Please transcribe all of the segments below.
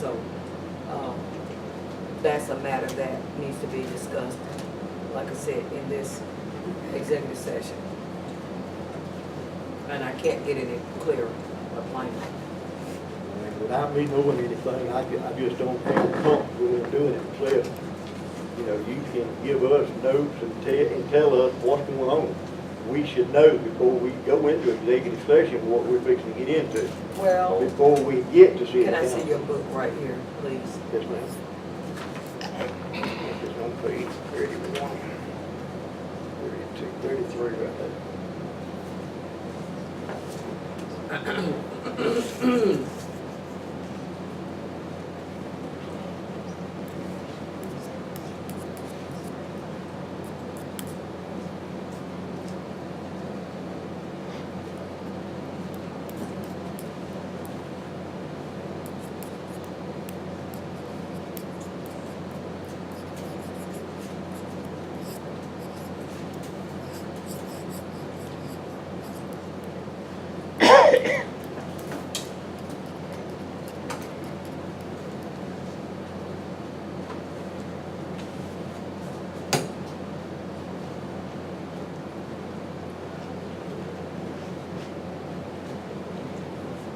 So, that's a matter that needs to be discussed, like I said, in this executive session. And I can't get any clearer or plainer. Without me knowing anything, I just don't feel comfortable in doing it. Except, you know, you can give us notes and tell us what's going on. We should know before we go into executive session what we're fixing to get into. Well, Before we get to see. can I see your book right here, please? Yes, ma'am. It's on page 31, 32, 33 right there.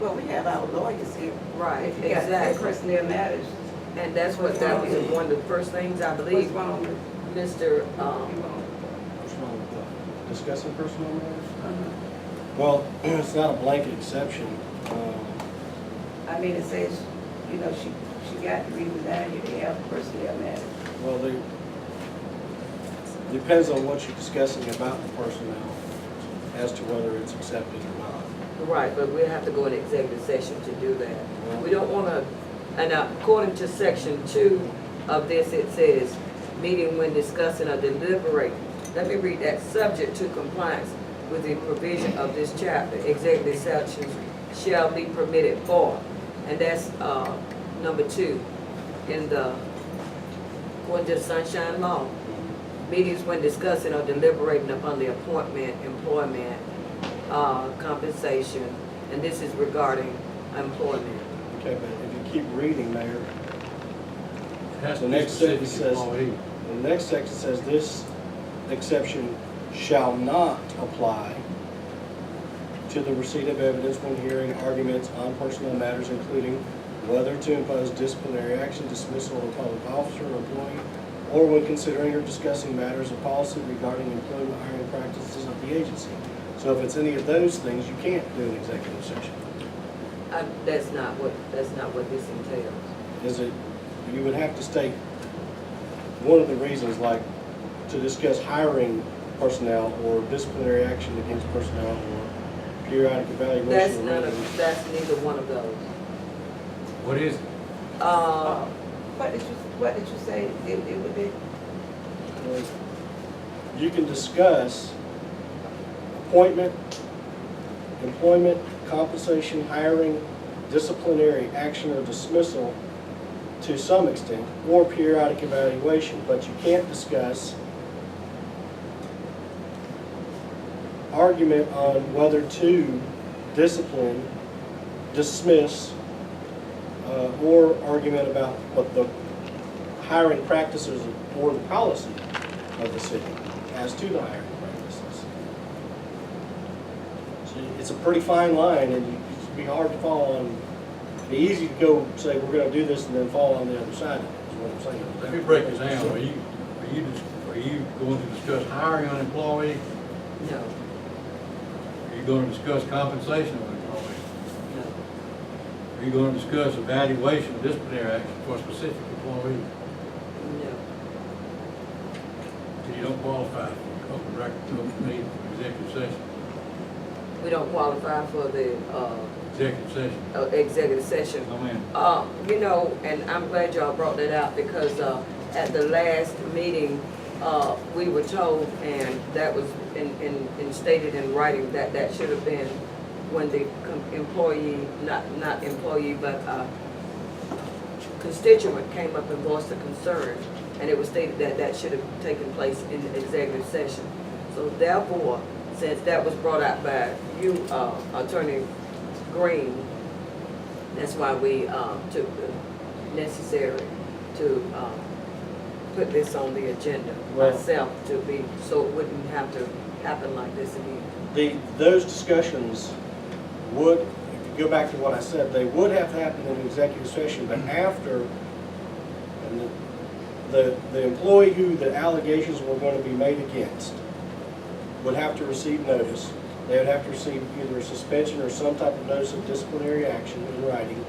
Well, we have our lawyers here. Right, If you got exactly. personnel matters. And that's what, that was one of the first things I What's believe wrong with? Mr. What's wrong with what? Discussing personal matters? Uh-huh. Well, it's not a blanket exception. I mean, it says, you know, she got to resign here to have personnel matters. Well, depends on what you're discussing about the personnel as to whether it's accepted or not. Right, but we'll have to go in executive session to do that. Well- We don't want to, and according to section 2 of this, it says, meeting when discussing or deliberating. Let me read that. Subject to compliance with the provision of this chapter, executive sessions shall be permitted for, and that's number 2 in the, according to the Sunshine Law. Meetings when discussing or deliberating upon the appointment, employment, compensation, and this is regarding employment. Okay, but if you keep reading, Mayor, Has the to be next sentence specific says, employee. the next section says this exception shall not apply to the receipt of evidence when hearing arguments on personal matters, including whether to impose disciplinary action, dismissal of a public officer or employee, or when considering or discussing matters of policy regarding employment hiring practices of the agency. So if it's any of those things, you can't do an executive session. That's not what this entails. Is it, you would have to state one of the reasons, like to discuss hiring personnel or disciplinary action against personnel or periodic evaluation. That's of none residents. of, that's neither one of those. What is it? What did you say it would be? You can discuss appointment, employment, compensation, hiring, disciplinary action or dismissal to some extent, or periodic evaluation, but you can't discuss argument on whether to discipline, dismiss, or argument about what the hiring practices or the policy of the city as to the hiring practices. So it's a pretty fine line, and it'd be hard to fall on. It'd be easy to go say we're going to do this and then fall on the other side of it. Is what I'm saying. Let me break this down. Are you going to discuss hiring an employee? No, Are you going to discuss compensation of an employee? no, Are you going to discuss evaluation of disciplinary action for a specific employee? no. You don't qualify for open record, open meeting, executive session, We don't qualify for the executive session. executive session. No, ma'am. You know, and I'm glad y'all brought that out because at the last meeting, we were told, and that was in stated in writing, that that should have been when the employee, not employee, but constituent came up and voiced a concern, and it was stated that that should have taken place in the executive session. So therefore, since that was brought out by you, Attorney Green, that's why we took the necessary to, put this on the agenda Well- myself to be, so it wouldn't have to happen like this again. Those discussions would, if you go back to what I said, they would have happened in executive session, but after, and the employee who the allegations were going to be made against would have to receive notice. They would have to receive either a suspension or some type of notice of disciplinary action in writing.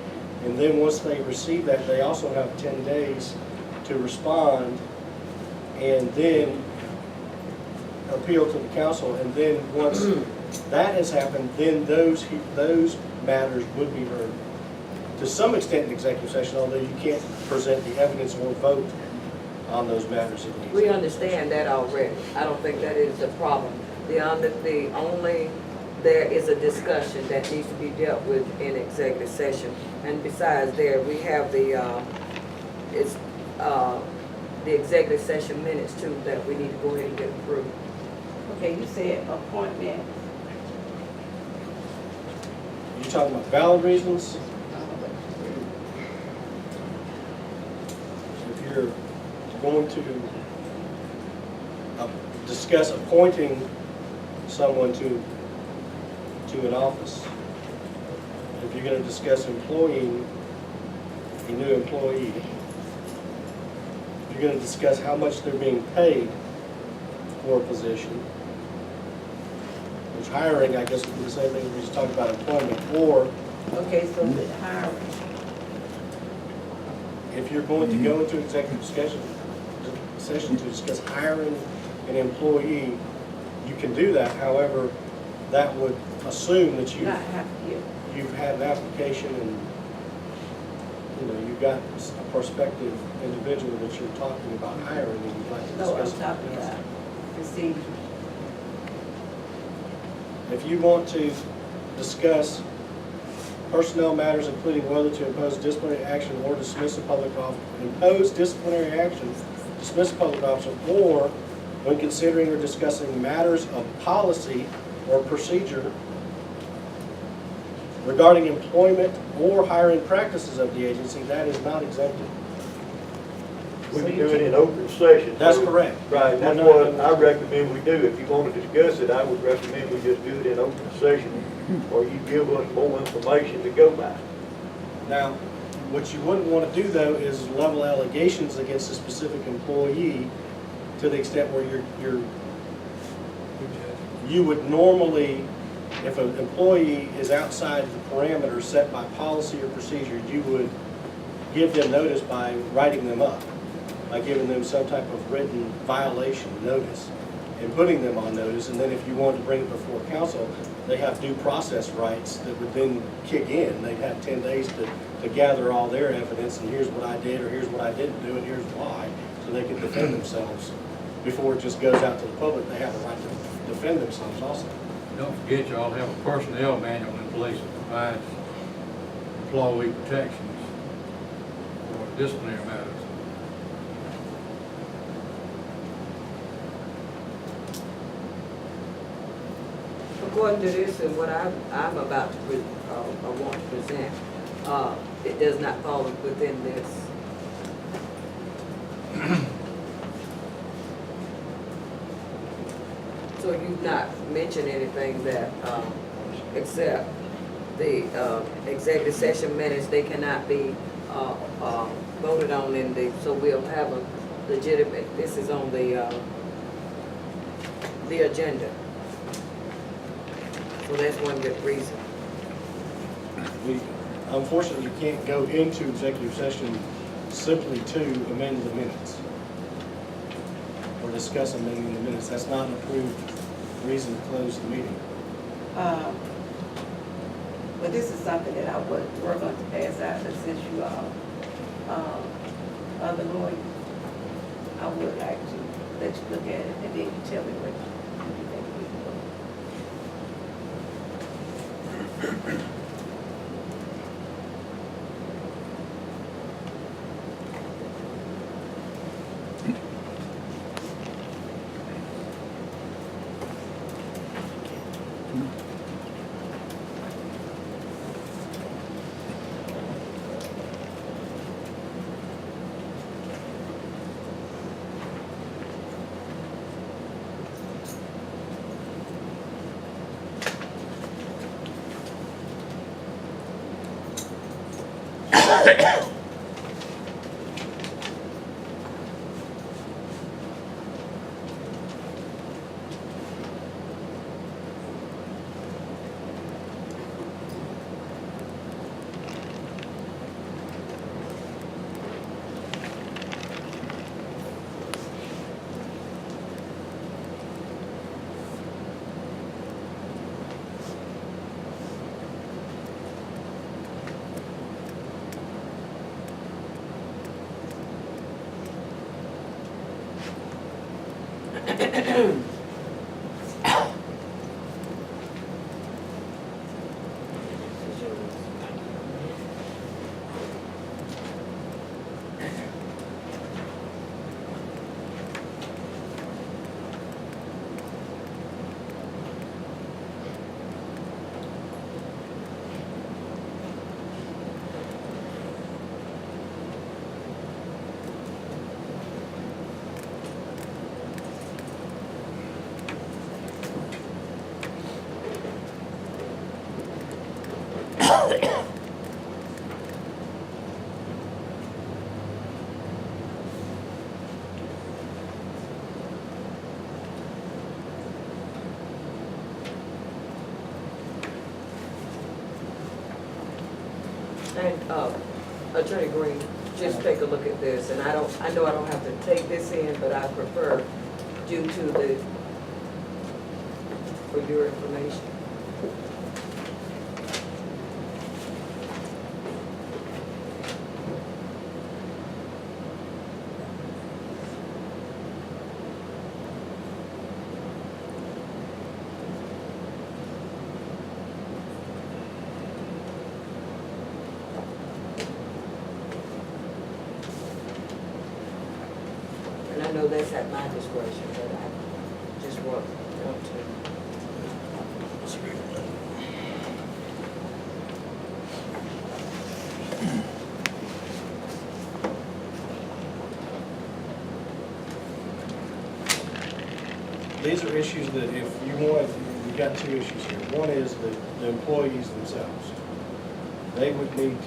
And then once they receive that, they also have 10 days to respond and then appeal to the council. And then once that has happened, then those matters would be heard to some extent in executive session, although you can't present the evidence or vote on those matters in the We executive understand that already. I don't think that is a problem. There is a discussion that needs to be dealt with in executive session. And besides there, we have the executive session minutes too that we need to go ahead and get approved. Okay, you said appointment, You talking about valid reasons? If you're going to discuss appointing someone to an office, if you're going to discuss employing a new employee, if you're going to discuss how much they're being paid for a position, which hiring, I guess, would be the same thing we just talked about employment, or okay, so the hiring, if you're going to go into executive session to discuss hiring an employee, you can do that. However, that would assume that not have to give. you've had an application and, you've got a prospective individual that you're talking about hiring and you'd like to No, I'm discuss. talking about procedures. If you want to discuss personnel matters, including whether to impose disciplinary action or dismiss a public officer, impose disciplinary action, dismiss a public officer, or when considering or discussing matters of policy or procedure regarding employment or hiring practices of the agency, that is not exempted. We can do it in open session. That's correct. Right, that's what I recommend we do. If you want to discuss it, I would recommend we just do it in open session, or you give us more information to go by. Now, what you wouldn't want to do, though, is level allegations against a specific employee to the extent where you would normally, if an employee is outside the parameters set by policy or procedure, you would give them notice by writing them up, by giving them some type of written violation notice and putting them on notice. And then if you wanted to bring it before council, they have due process rights that would then kick in. They'd have 10 days to gather all their evidence, and here's what I did, or here's what I didn't do, and here's why, so they can defend themselves. Before it just goes out to the public, they have a right to defend themselves also. Don't forget, y'all have a personnel manual in place that provides employee protections for disciplinary matters. According to this and what I'm about to, want to present, it does not fall within this. So you've not mentioned anything that, except the, executive session minutes, they cannot be, voted on in the, so we'll have a legitimate, this is on the agenda. So that's one good reason. We unfortunately can't go into executive session simply to amend the minutes or discuss amending the minutes. That's not an approved reason to close the meeting. But this is something that we're going to pass out, but since you all, other lawyers, I would like to let you look at it, and then you tell me what you think we can do. And, Attorney Green, just take a look at this, and I know I don't have to take this in, but I prefer due to for your information. And I know that's at my discretion, but I just want to. These are issues that if you want, you've got two issues here. One is the employees themselves. They would need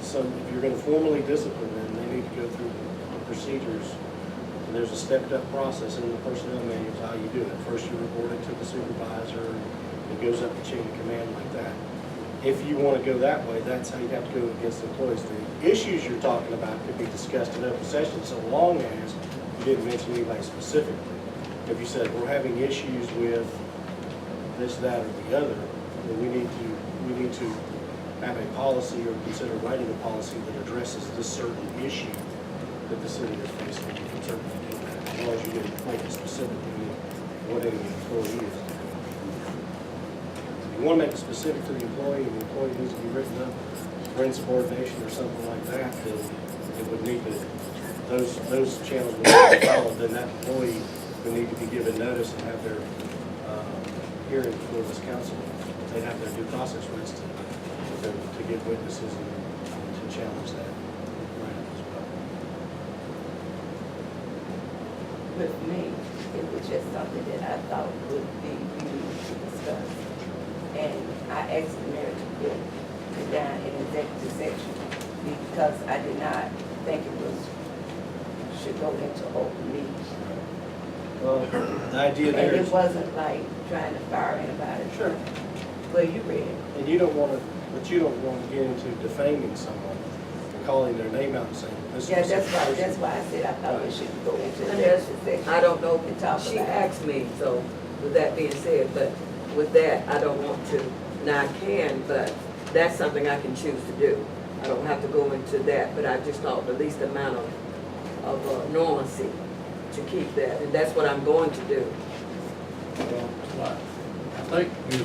some, if you're gonna formally discipline them, they need to go through the procedures. And there's a stepped up process in the personnel manuals, how you do it. First you report it to the supervisor, it goes up the chain of command like that. If you wanna go that way, that's how you have to go against employees. The issues you're talking about could be discussed in open session, so long as you didn't mention anybody specifically. If you said, we're having issues with this, that, or the other, then we need to have a policy or consider writing a policy that addresses this certain issue that the city is facing. You can certainly do that, as long as you didn't make it specifically what any employee is. If you want to make it specific to the employee, and the employee needs to be written up for insubordination or something like that, then it would need to, those channels would need to be followed, then that employee would need to be given notice and have their hearing before this council. They'd have their due process rights to get witnesses and to challenge that right as well. With me, it was just something that I thought would be used to discuss. And I asked the mayor to put it down in executive section because I did not think should go into open meetings. Well, the idea there And is, it wasn't like trying to fire anybody. Sure. Well, you read it. and you don't want to get into defaming someone and calling their name out and saying, this is. Yeah, that's why I said I thought it should go into And that's, executive section. I don't know, And talk she about it. asked me, so with that being said, but with that, I don't want to, now I can, but that's something I can choose to do. I don't have to go into that, but I just thought the least amount of normalcy to keep that, and that's what I'm going to do. Well, I think Ms.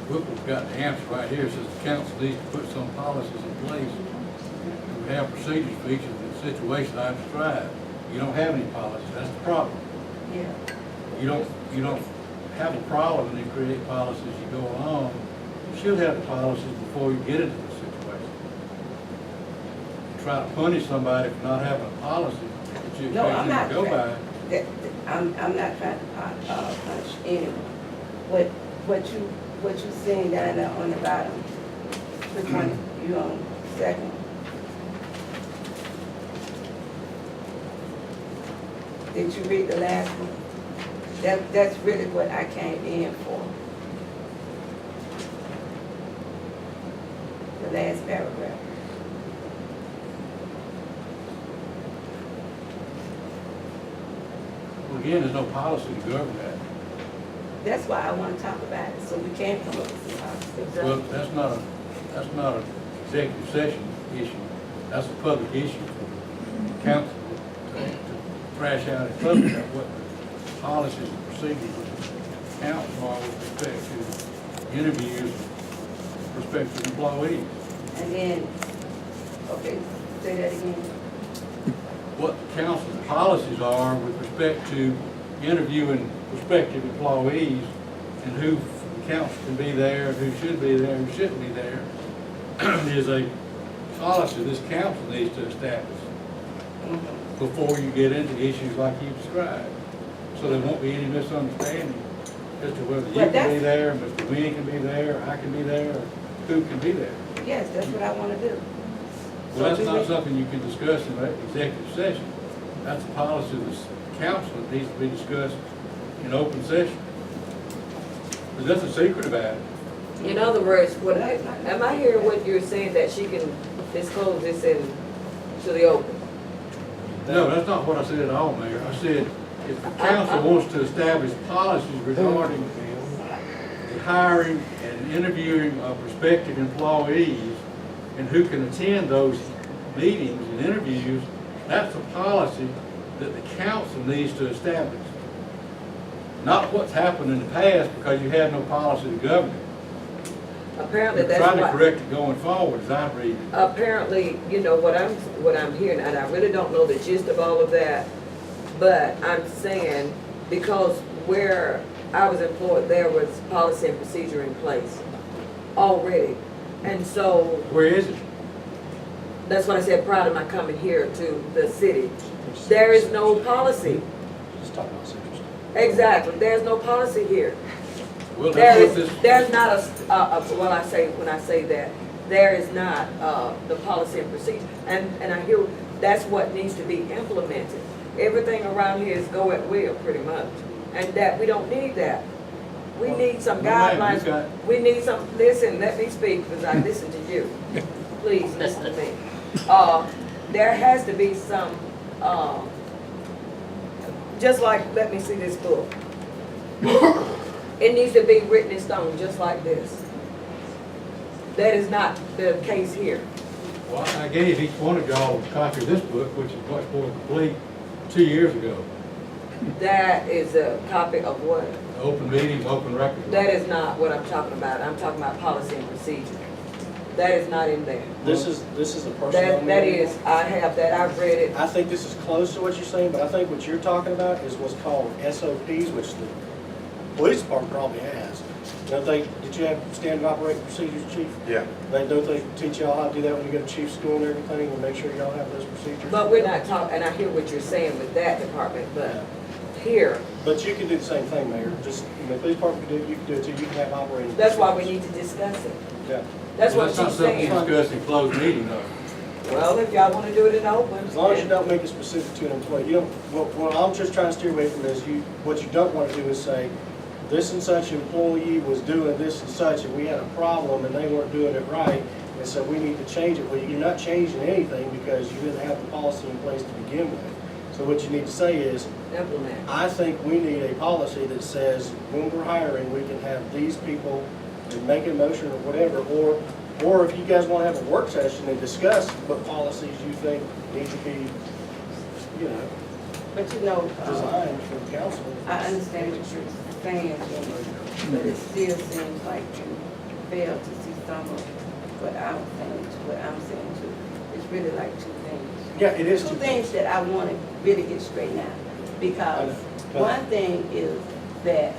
Whipple's got the answer right here. It says the council needs to put some policies in place to have procedures for each of the situations I've described. You don't have any policies, that's the problem. Yeah. You don't have a problem and then create policies as you go along. You should have the policies before you get into the situation. Try to punish somebody for not having a policy that you No, I'm expect them not to go by. trying, I'm not trying to punish anyone. What you saying down there on the bottom, Which one, you on second? Did you read the last one? That's really what I came in for. The last paragraph. Well, again, there's no policy to govern that. That's why I want to talk about it, so we can come up with some policy. Well, that's not an executive session issue. That's a public issue for the council to thrash out in public about what the policies and procedures of the council are with respect to interviews with prospective employees. And then, okay, say that again. What the council's policies are with respect to interviewing prospective employees and who from the council can be there, and who should be there, and who shouldn't be there, is a policy this council needs to establish before you get into issues like you described. So there won't be any misunderstanding as to whether you But can be that's- there, Mr. Wynn can be there, I can be there, or who can be there. Yes, that's what I want to do. Well, that's So do not we- something you can discuss in an executive session. That's a policy of the council that needs to be discussed in open session. There's nothing secret about it. In other words, what, am I hearing what you're saying, that she can disclose this to the open? No, that's not what I said at all, Mayor. I said, if the council wants to establish policies regarding the hiring and interviewing of prospective employees and who can attend those meetings and interviews, that's a policy that the council needs to establish. Not what's happened in the past, because you had no policy to govern it. Apparently, We're that's trying to what, correct it going forward, as I read it. apparently, you know, what I'm hearing, and I really don't know the gist of all of that, but I'm saying, because where I was employed, there was policy and procedure in place already. And so, Where is it? that's what I said prior to my coming here to the city. There is no policy. Just talk about citrus. Exactly, there's no policy here. Well, There that's what is, this, there's not when I say that, there is not, the policy and procedure. And I hear, that's what needs to be implemented. Everything around here is go at will, pretty much. And that, we don't need that. We need some No, ma'am, you guidelines. got- We need some, listen, let me speak, because I listen to you. Please, listen to me. There has to be some, just like, let me see this book. It needs to be written in stone, just like this. That is not the case here. well, I gave each one of y'all a copy of this book, which is much more complete, 2 years ago. That is a copy of what? Open meetings, open records. That is not what I'm talking about. I'm talking about policy and procedure. That is not in there. This is a personnel That manual. is, I have that, I've read it. I think this is close to what you're saying, but I think what you're talking about is what's called SOPs, which the police department probably has. Don't they, did you have standard operating procedures, chief? Yeah. Don't they teach y'all how to do that when you go to chief school and everything, and make sure y'all have those procedures? But we're not talking, and I hear what you're saying with that department, but here, But you can do the same thing, Mayor, just, the police department can do it, you can do it too, you can have operating. that's why we need to discuss it. Yeah, That's Well, what not she's something you saying. discuss in closed meeting, though. Well, if y'all wanna do it in open. as long as you don't make it specific to an employee, you don't, what I'm just trying to steer away from is what you don't want to do is say, this and such employee was doing this and such, and we had a problem, and they weren't doing it right, and so we need to change it. Well, you're not changing anything because you didn't have the policy in place to begin with. So what you need to say is, Implement. I think we need a policy that says, when we're hiring, we can have these people and make a motion or whatever, or if you guys want to have a work session and discuss what policies you think need to be, you know, But you know, designed for the council. I understand what you're saying, but it still seems like you fail to see some of what I'm saying too. It's really like two things. Yeah, it is. Two things that I want to really get straightened out. Because I know. one thing is that,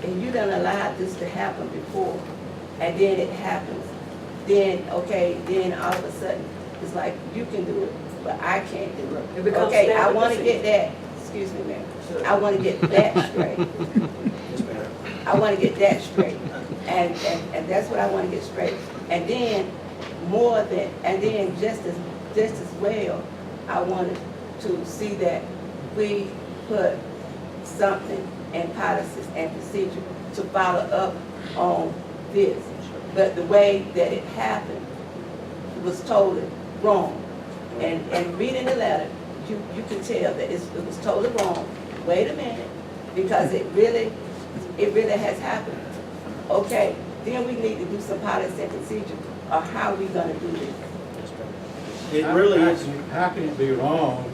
and you done allowed this to happen before, and then it happens, then, okay, then all of a sudden, it's like, you can do it, but I can't do it. It becomes Okay, I standard want to procedure. get that, excuse me, ma'am, Sure. I want to get that straight. Yes, ma'am. I want to get that straight. And that's what I wanna get straight. And then just as well, I wanted to see that we put something in policies and procedure to follow up on this. But the way that it happened was totally wrong. And reading the letter, you can tell that it was totally wrong. Wait a minute, because it really has happened. Okay, then we need to do some policy and procedure of how we gonna do this. It really How- is, How can it be wrong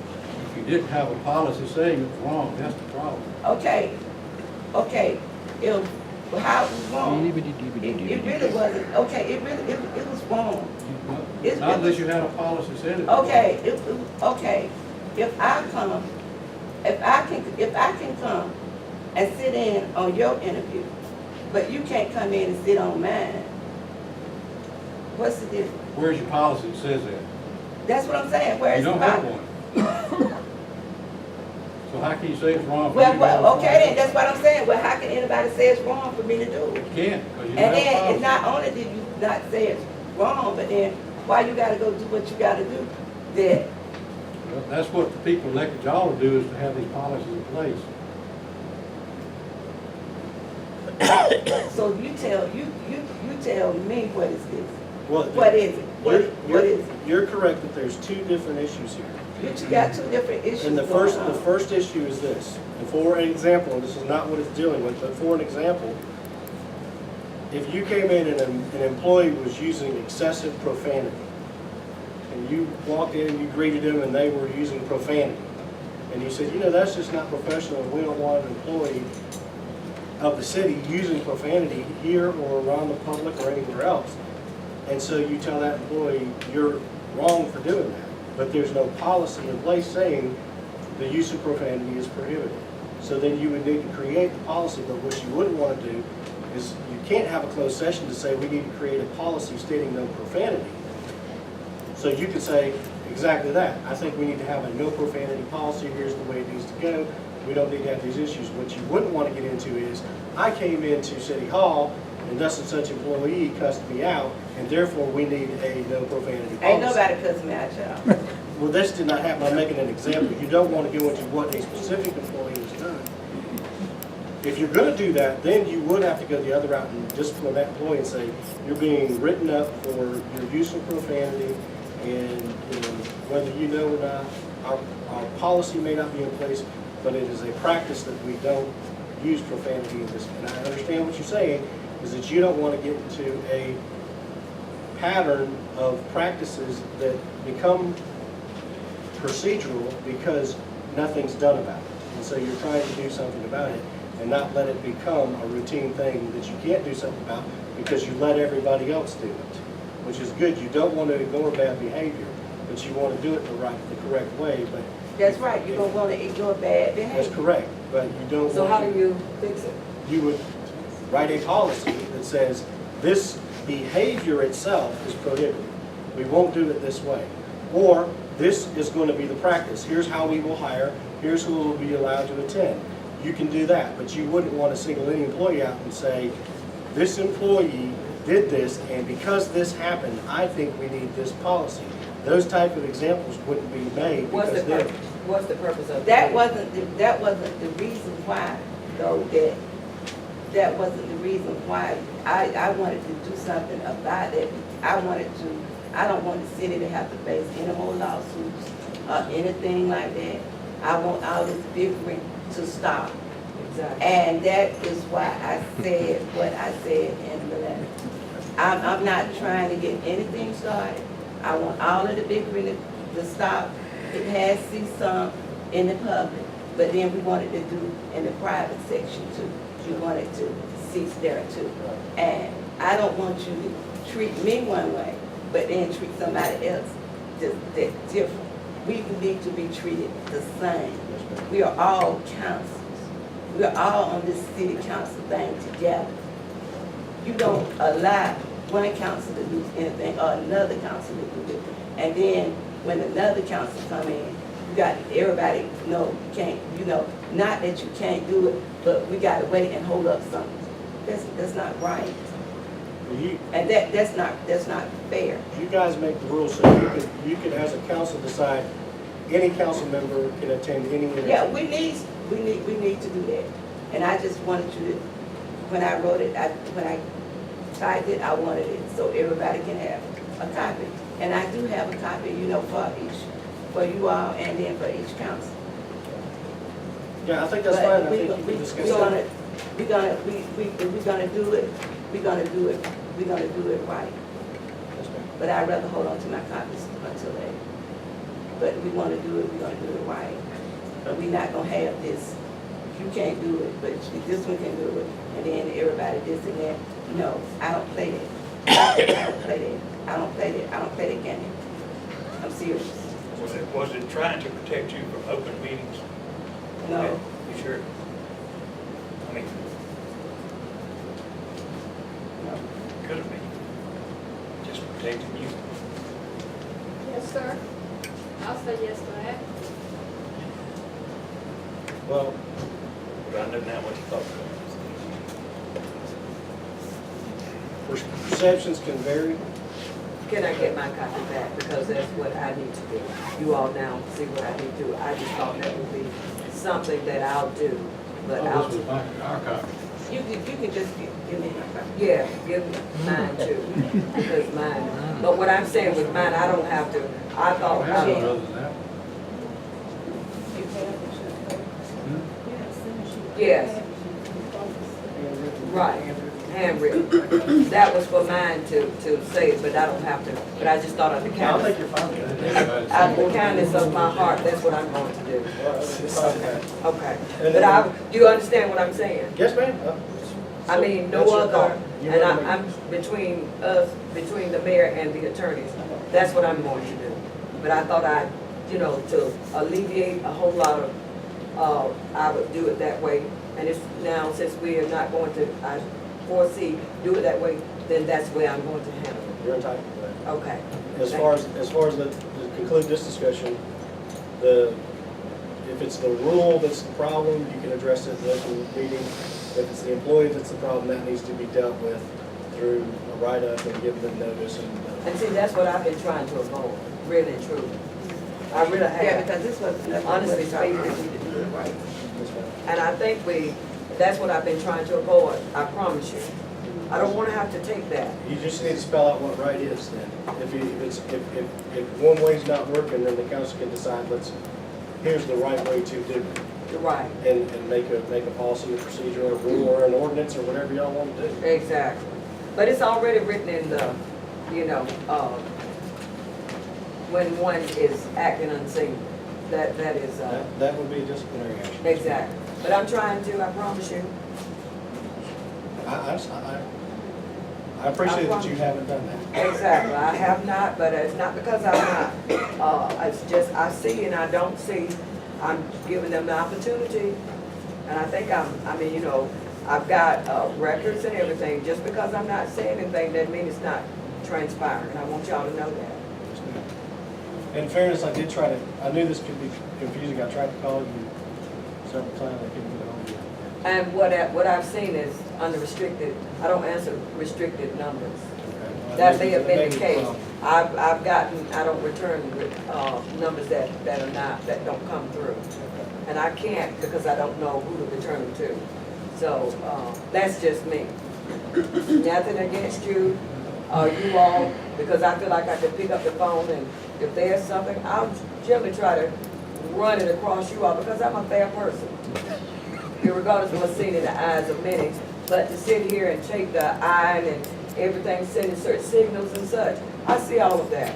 if you didn't have a policy saying it's wrong? That's the problem. Okay, how it was wrong? It really wasn't, okay, it was wrong. It's Not really- unless you had a policy saying it. was Okay, okay, if I can come and sit in on your interview, but you can't come in and sit on mine, what's the difference? wrong. Where's your policy that says that? That's what I'm saying, where's You the don't have policy? one. So how can you say it's wrong for you to have Well, a okay then, policy? that's what I'm saying, well, how can anybody say it's wrong for me to do it? You can't, because you And don't have a then, policy. it's not only did you not say it's wrong, but then why you gotta go do what you gotta do? That, Well, that's what the people elected y'all to do, is to have these policies in place. so you tell me what is this? well, What is it? What is it? you're correct that there's two different issues here. You got two different issues And the going on. first issue is this, and for an example, and this is not what it's dealing with, but for an example, if you came in and an employee was using excessive profanity, and you walked in and you greeted them and they were using profanity, and you said, you know, that's just not professional, and we don't want an employee of the city using profanity here or around the public or anywhere else. And so you tell that employee, you're wrong for doing that. But there's no policy in place saying the use of profanity is prohibited. So then you would need to create the policy, but what you wouldn't want to do is you can't have a closed session to say we need to create a policy stating no profanity. So you could say exactly that. I think we need to have a no profanity policy. Here's the way it needs to go. We don't need to have these issues. What you wouldn't want to get into is, I came into City Hall and thus and such employee cussed me out, and therefore we need a no profanity policy. Ain't nobody cussing me out, y'all. Well, this did not happen. I'm making an example. You don't want to go into what a specific employee has done. If you're going to do that, then you would have to go the other route and discipline that employee and say, you're being written up for your use of profanity, and whether you know or not, our policy may not be in place, but it is a practice that we don't use profanity in this. And I understand what you're saying, is that you don't want to get into a pattern of practices that become procedural because nothing's done about it. And so you're trying to do something about it and not let it become a routine thing that you can't do something about because you let everybody else do it, which is good. You don't want to ignore bad behavior, but you want to do it the correct way. But That's right, you don't wanna ignore bad that's behavior. correct, but you don't So how want do you fix it? you would write a policy that says this behavior itself is prohibited. We won't do it this way. Or this is going to be the practice. Here's how we will hire. Here's who will be allowed to attend. You can do that, but you wouldn't want to single any employee out and say, this employee did this, and because this happened, I think we need this policy. Those type of examples wouldn't be made What's the because they're. purpose? What's the purpose of That it? wasn't the reason why, though, that wasn't the reason why I wanted to do something about it. I don't want the city to have to face any more lawsuits or anything like that. I want all this bickering to stop. Exactly. And that is why I said what I said in the letter. I'm not trying to get anything started. I want all of the bickering to stop. It has to see some in the public, but then we wanted to do in the private section too. We wanted to cease there too. And I don't want you to treat me one way, but then treat somebody else that's different. We need to be treated the same. We are all councils. We are all on this city council thing together. You don't allow one council to do anything or another council to do it. And then when another council come in, you got everybody know you can't, not that you can't do it, but we gotta wait and hold up something. That's not right. You, And that's not fair. you guys make the rules, so you could, as a council, decide any council member can attend any interview. Yeah, we need to do that. And I just wanted you to, when I wrote it, when I typed it, I wanted it so everybody can have a copy. And I do have a copy, for you all and then for each council. Yeah, I think that's But fine, I we- think you we- can discuss we're that. gonna- if we're gonna do it, we're gonna do it right. Yes, ma'am. But I'd rather hold on to my copies until later. But we wanna do it, we're gonna do it right. But we're not gonna have this, you can't do it, but this one can do it, and then everybody this and that. No, I don't play that. I don't play that. I don't play that game. I'm serious. Was it trying to protect you from open meetings? No, You sure? I mean, no. could have been. Just protecting you. Yes, sir. I'll say yes to that. Well, But I know now what you thought. perceptions can vary. Can I get my copy back? Because that's what I need to do. You all now see what I need to do. I just thought that would be something that I'll do, but Oh, I'll, this was my, our copy. You can just give me my copy. yeah, give me mine too, because mine. But what I'm saying with mine, I don't have to, I thought, I have one other than that. You have it, yes, right, handwritten. That was for mine to say, but I don't have to, but I just thought of the I kindness. think you're fine with that. Out of the kindness of my heart, that's what I'm going to do. It's fine with that. Okay, And but then- do you understand what I'm saying? Yes, ma'am. I mean, no That's your other, call. You and wanna I'm between us, between the mayor and the attorneys. That's what I'm going to do. But I thought to alleviate a whole lot of, I would do it that way. And it's now, since we are not going to, I foresee, do it that way, then that's the way I'm going to handle it. You're entitled to that. Okay. As far as to conclude this discussion, if it's the rule that's the problem, you can address it in the open meeting. If it's the employee that's the problem, that needs to be dealt with through a write-up and giving them notice And see, that's what I've been trying to avoid, really and truly. I really yeah, have. because this was nothing but Honestly talking, speaking. we need to do it right. And I think that's what I've been trying to avoid, I promise you. I don't want to have to take that. You just need to spell out what right is then. If one way's not working, then the council can decide, here's the right way to do it. You're right, And make a policy, a procedure, or a rule, or an ordinance, or whatever y'all want to do. exactly. But it's already written in the, when one is acting unseemly. That is, That would be a disciplinary action. exactly. But I'm trying to, I promise you. I appreciate that you haven't done that. Exactly, I have not, but it's not because I'm not. It's just, I see and I don't see. I'm giving them the opportunity. And I think I've got records and everything. Just because I'm not saying anything doesn't mean it's not transpiring. I want y'all to know that. In fairness, I knew this could be confusing. I tried to call you several times, I couldn't get a hold of you. And what I've seen is unrestricted, I don't answer restricted numbers. Okay. That may have been Maybe the the case. problem. I don't return numbers that don't come through. And I can't because I don't know who to return them to. So, that's just me. Nothing against you, you all, because I feel like I can pick up the phone and if there's something, I'll generally try to run it across you all because I'm a fair person. Regardless of what's seen in the eyes of many, but to sit here and take the eye and everything, sending certain signals and such, I see all of that.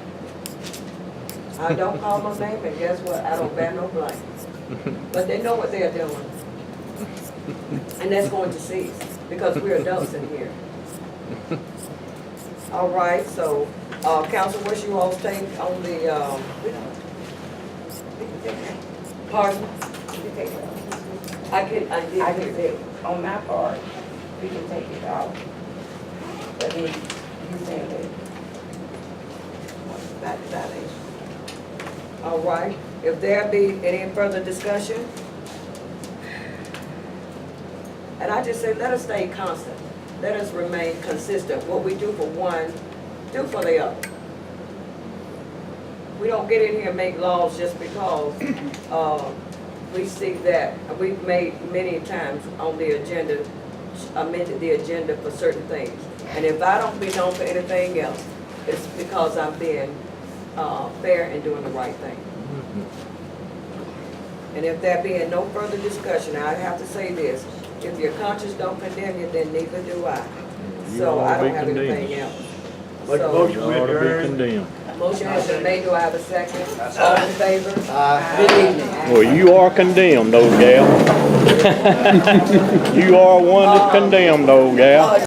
I don't call my name, and guess what? I don't bear no blame. But they know what they're doing. And that's going to cease, because we're adults in here. All right, so, council, what's you all think on the, pardon? We can take it off. I I did can hear. say, on my part, we can take it off. But then you saying that, about the violation. All right, if there be any further discussion? And I just say, let us stay constant. let us remain consistent. What we do for one, do for the other. We don't get in here and make laws just because, we see that, we've made many times on the agenda, amended the agenda for certain things. And if I don't be known for anything else, it's because I'm being, fair and doing the right thing. And if there being no further discussion, I have to say this, if your conscience don't condemn you, then neither do I. So I don't have anything else. Make a So, motion, we Ought to be adjourn. condemned. motion has been made, do I have a second? All in favor? Good evening. Well, you are condemned, old gal. You are one that's condemned, old gal.